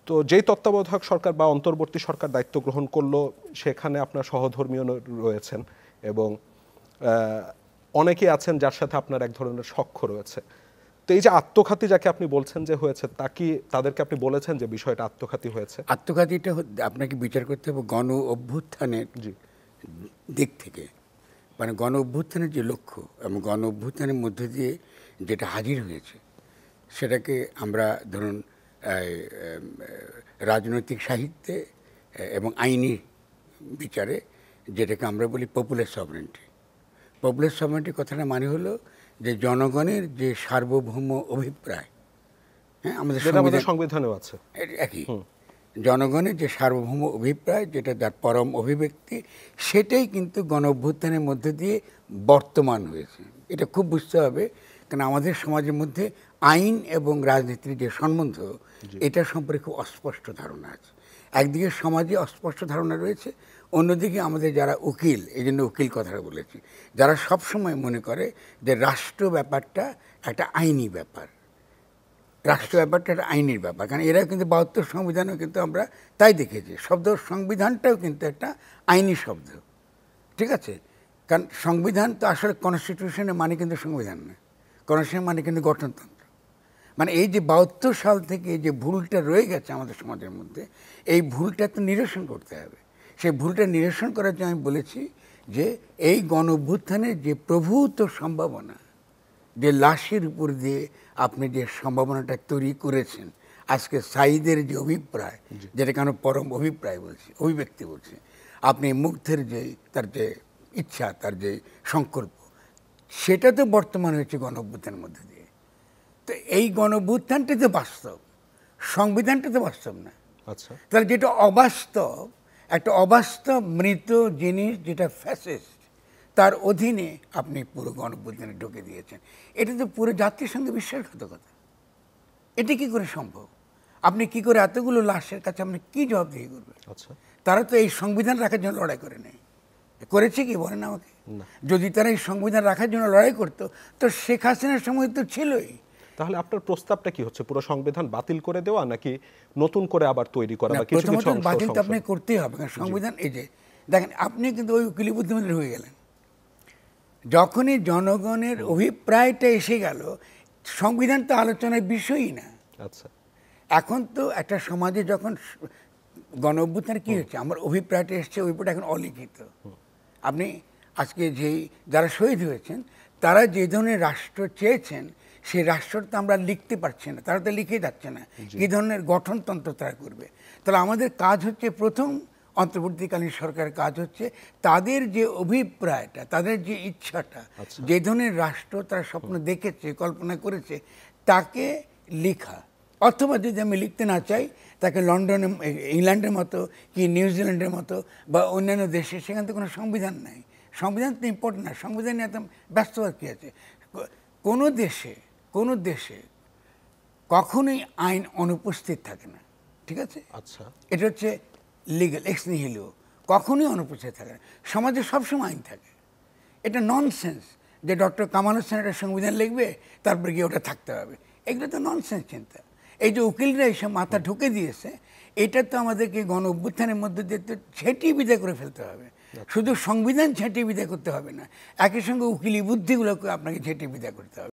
তো যেই তত্ত্বাবধায়ক সরকার বা অন্তর্বর্তী সরকার দায়িত্ব গ্রহণ করলো, সেখানে আপনার সহধর্মীয় রয়েছেন এবং অনেকেই আছেন যার সাথে আপনার এক ধরনের সখ্য রয়েছে। তো এই যে আত্মঘাতী যাকে আপনি বলছেন যে হয়েছে, তাদেরকে আপনি বলেছেন যে বিষয়টা আত্মঘাতী হয়েছে? আত্মঘাতীটা আপনাকে বিচার করতে হবে গণ অভ্যুত্থানের দিক থেকে, মানে গণ অভ্যুত্থানের যে লক্ষ্য এবং গণ অভ্যুত্থানের মধ্য দিয়ে যেটা হাজির হয়েছে সেটাকে আমরা ধরুন রাজনৈতিক সাহিত্যে এবং আইনি বিচারে যেটাকে আমরা বলি পপুলার সভরেন্টি। পপুলার সভরেন্টি কথাটা মানে হলো যে জনগণের যে সার্বভৌম অভিপ্রায়, হ্যাঁ, আমাদের সংবিধানেও আছে একই, জনগণের যে সার্বভৌম অভিপ্রায় যেটা তার পরম অভিব্যক্তি, সেটাই কিন্তু গণ অভ্যুত্থানের মধ্যে দিয়ে বর্তমান হয়েছে। এটা খুব বুঝতে হবে, কারণ আমাদের সমাজের মধ্যে আইন এবং রাজনীতির যে সম্বন্ধ, এটা সম্পর্কে খুব অস্পষ্ট ধারণা আছে। একদিকে সমাজে অস্পষ্ট ধারণা রয়েছে, অন্যদিকে আমাদের যারা উকিল, এই জন্য উকিল কথাটা বলেছি, যারা সবসময় মনে করে যে রাষ্ট্র ব্যাপারটা একটা আইনি ব্যাপার, রাষ্ট্র ব্যাপারটা একটা আইনের ব্যাপার। কারণ এরা কিন্তু ৭২ সংবিধানেও কিন্তু আমরা তাই দেখেছি, শব্দ সংবিধানটাও কিন্তু একটা আইনি শব্দ, ঠিক আছে? কারণ সংবিধান তো আসলে কনস্টিটিউশনের মানে কিন্তু সংবিধান না, কনস্টিটিউশন মানে কিন্তু গঠনতন্ত্র। মানে এই যে ৭২ সাল থেকে যে ভুলটা রয়ে গেছে আমাদের সমাজের মধ্যে, এই ভুলটা তো নিরসন করতে হবে। সেই ভুলটা নিরসন করার জন্য আমি বলেছি যে এই গণ অভ্যুত্থানের যে প্রভূত সম্ভাবনা, যে লাশের উপর দিয়ে আপনি যে সম্ভাবনাটা তৈরি করেছেন, আজকে সাঈদের যে অভিপ্রায়, যেটাকে আমরা পরম অভিপ্রায় বলছি, অভিব্যক্তি বলছি, আপনি মুগ্ধের যে তার যে ইচ্ছা, তার যে সংকল্প, সেটা তো বর্তমান হয়েছে গণ অভ্যুত্থানের মধ্যে দিয়ে। তো এই গণ অভ্যুত্থানটা তো বাস্তব, সংবিধানটা তো বাস্তব না। আচ্ছা, তাহলে যেটা অবাস্তব, একটা অবাস্তব মৃত জিনিস যেটা ফ্যাসিস্ট, তার অধীনে আপনি পুরো গণ অভ্যুত্থানে ঢুকে দিয়েছেন। এটা তো পুরো জাতির সঙ্গে বিশ্বাসঘাতকতা। এটা কি করে সম্ভব? আপনি কি করে এতগুলো লাশের কাছে আপনি কি জবাবদিহি করবেন? আচ্ছা, তারা তো এই সংবিধান রাখার জন্য লড়াই করে নেই, করেছে কি বলেন আমাকে? যদি তারা এই সংবিধান রাখার জন্য লড়াই করতো তো শেখ হাসিনার সময় তো ছিলই। তাহলে আপনার প্রস্তাবটা কি হচ্ছে, পুরো সংবিধান বাতিল করে দেওয়া নাকি নতুন করে আবার তৈরি করা? বা কিছু কিছু অংশ বাতিল তো আপনি করতেই হবে, কারণ সংবিধান, এই যে দেখেন আপনি কিন্তু ওই উকিলি বুদ্ধিমত্তা হয়ে গেলেন। যখনই জনগণের অভিপ্রায়টা এসে গেল, সংবিধান তো আলোচনার বিষয়ই না। আচ্ছা, এখন তো একটা সমাজে যখন গণ অভ্যুত্থানে কি হচ্ছে, আমার অভিপ্রায়টা এসছে, অভিপ্রায়টা এখন অলিখিত। আপনি আজকে যেই যারা শহীদ হয়েছেন, তারা যে ধরনের রাষ্ট্র চেয়েছেন, সেই রাষ্ট্রটা আমরা লিখতে পারছি না, তারা তো লিখে যাচ্ছে না কি ধরনের গঠনতন্ত্র তারা করবে। তাহলে আমাদের কাজ হচ্ছে, প্রথম অন্তর্বর্তীকালীন সরকারের কাজ হচ্ছে তাদের যে অভিপ্রায়টা, তাদের যে ইচ্ছাটা, যে ধরনের রাষ্ট্র তারা স্বপ্ন দেখেছে, কল্পনা করেছে, তাকে লেখা। অথবা যদি আমি লিখতে না চাই, তাকে লন্ডনে, ইংল্যান্ডের মতো কি নিউজিল্যান্ডের মতো বা অন্যান্য দেশে, সেখান থেকে কোনো সংবিধান নাই। সংবিধান তো ইম্পর্টেন্ট না, সংবিধান নিয়ে এত ব্যস্ত হওয়ার কী আছে? কোনো দেশে কখনোই আইন অনুপস্থিত থাকে না, ঠিক আছে? আচ্ছা, এটা হচ্ছে লিগ্যাল এক্স নিহিলো, কখনোই অনুপস্থিত থাকে না। সমাজে সবসময় আইন থাকে। এটা ননসেন্স যে ডক্টর কামাল হোসেন একটা সংবিধান লিখবে, তারপরে গিয়ে ওটা থাকতে হবে, এগুলো তো ননসেন্স চিন্তা। এই যে উকিলরা এসব মাথা ঢুকে দিয়েছে, এটা তো আমাদেরকে গণ অভ্যুত্থানের মধ্যে দিয়ে তো ছেটিয়ে বিদায় করে ফেলতে হবে। শুধু সংবিধান ছেটিয়ে বিদায় করতে হবে না, একই সঙ্গে উকিলি বুদ্ধিগুলোকে আপনাকে ছেটিয়ে বিদায় করতে হবে।